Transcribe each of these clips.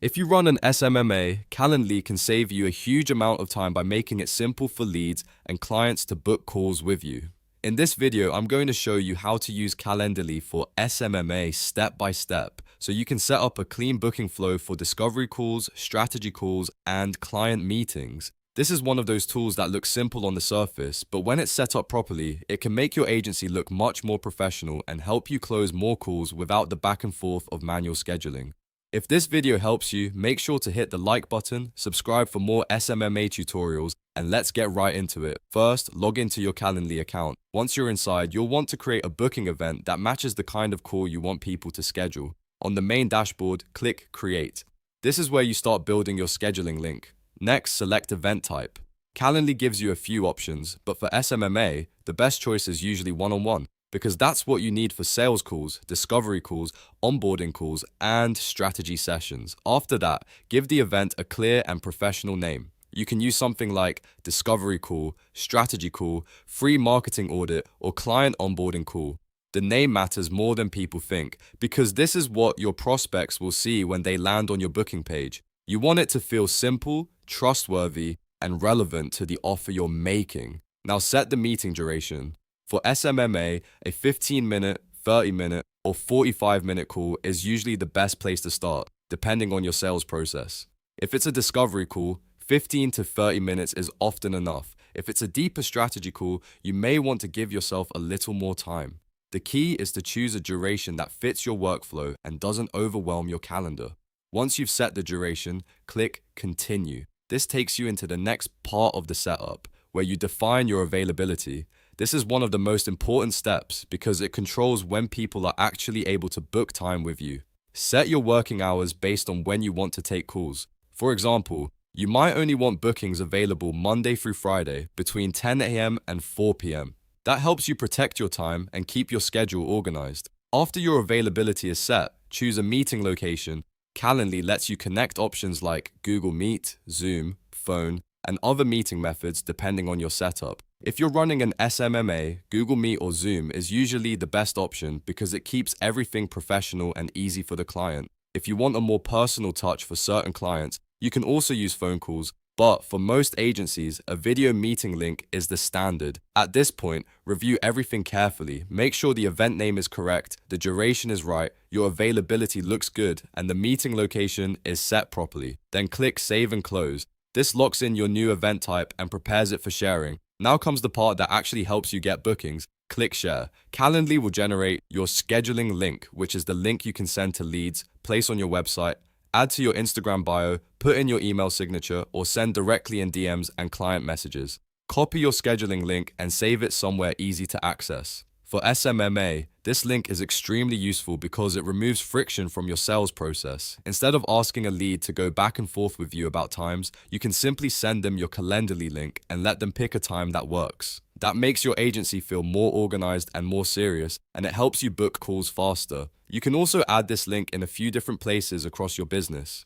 If you run an SMMA, Calendly can save you a huge amount of time by making it simple for leads and clients to book calls with you. In this video, I'm going to show you how to use Calendly for SMMA step by step, so you can set up a clean booking flow for discovery calls, strategy calls, and client meetings. This is one of those tools that looks simple on the surface, but when it's set up properly, it can make your agency look much more professional and help you close more calls without the back and forth of manual scheduling. If this video helps you, make sure to hit the like button, subscribe for more SMMA tutorials, and let's get right into it. First, log into your Calendly account. Once you're inside, you'll want to create a booking event that matches the kind of call you want people to schedule. On the main dashboard, click Create. This is where you start building your scheduling link. Next, select event type. Calendly gives you a few options, but for SMMA, the best choice is usually one-on-one, because that's what you need for sales calls, discovery calls, onboarding calls, and strategy sessions. After that, give the event a clear and professional name. You can use something like discovery call, strategy call, free marketing audit, or client onboarding call. The name matters more than people think, because this is what your prospects will see when they land on your booking page. You want it to feel simple, trustworthy, and relevant to the offer you're making. Now set the meeting duration. For SMMA, a 15-minute, 30-minute, or 45-minute call is usually the best place to start, depending on your sales process. If it's a discovery call, 15 to 30 minutes is often enough. If it's a deeper strategy call, you may want to give yourself a little more time. The key is to choose a duration that fits your workflow and doesn't overwhelm your calendar. Once you've set the duration, click Continue. This takes you into the next part of the setup, where you define your availability. This is one of the most important steps because it controls when people are actually able to book time with you. Set your working hours based on when you want to take calls. For example, you might only want bookings available Monday through Friday between 10 a.m. and 4 p.m. That helps you protect your time and keep your schedule organized. After your availability is set, choose a meeting location. Calendly lets you connect options like Google Meet, Zoom, phone, and other meeting methods depending on your setup. If you're running an SMMA, Google Meet or Zoom is usually the best option because it keeps everything professional and easy for the client. If you want a more personal touch for certain clients, you can also use phone calls, but for most agencies, a video meeting link is the standard. At this point, review everything carefully. Make sure the event name is correct, the duration is right, your availability looks good, and the meeting location is set properly. Then click Save and Close. This locks in your new event type and prepares it for sharing. Now comes the part that actually helps you get bookings. Click Share. Calendly will generate your scheduling link, which is the link you can send to leads, place on your website, add to your Instagram bio, put in your email signature, or send directly in DMs and client messages. Copy your scheduling link and save it somewhere easy to access. For SMMA, this link is extremely useful because it removes friction from your sales process. Instead of asking a lead to go back and forth with you about times, you can simply send them your Calendly link and let them pick a time that works. That makes your agency feel more organized and more serious, and it helps you book calls faster. You can also add this link in a few different places across your business.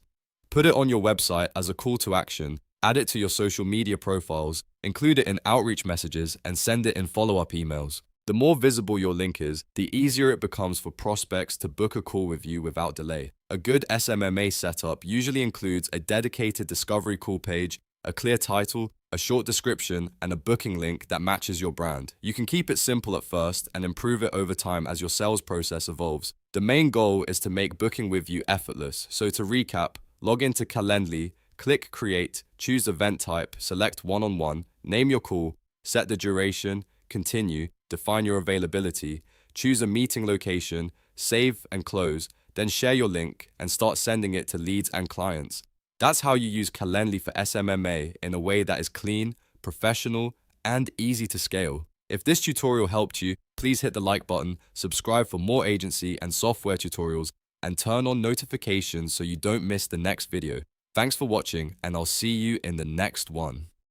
Put it on your website as a call to action, add it to your social media profiles, include it in outreach messages, and send it in follow-up emails. The more visible your link is, the easier it becomes for prospects to book a call with you without delay. A good SMMA setup usually includes a dedicated discovery call page, a clear title, a short description, and a booking link that matches your brand. You can keep it simple at first and improve it over time as your sales process evolves. The main goal is to make booking with you effortless. So to recap, log into Calendly, click Create, choose event type, select one-on-one, name your call, set the duration, continue, define your availability, choose a meeting location, save and close, then share your link and start sending it to leads and clients. That's how you use Calendly for SMMA in a way that is clean, professional, and easy to scale. If this tutorial helped you, please hit the like button, subscribe for more agency and software tutorials, and turn on notifications so you don't miss the next video. Thanks for watching, and I'll see you in the next one.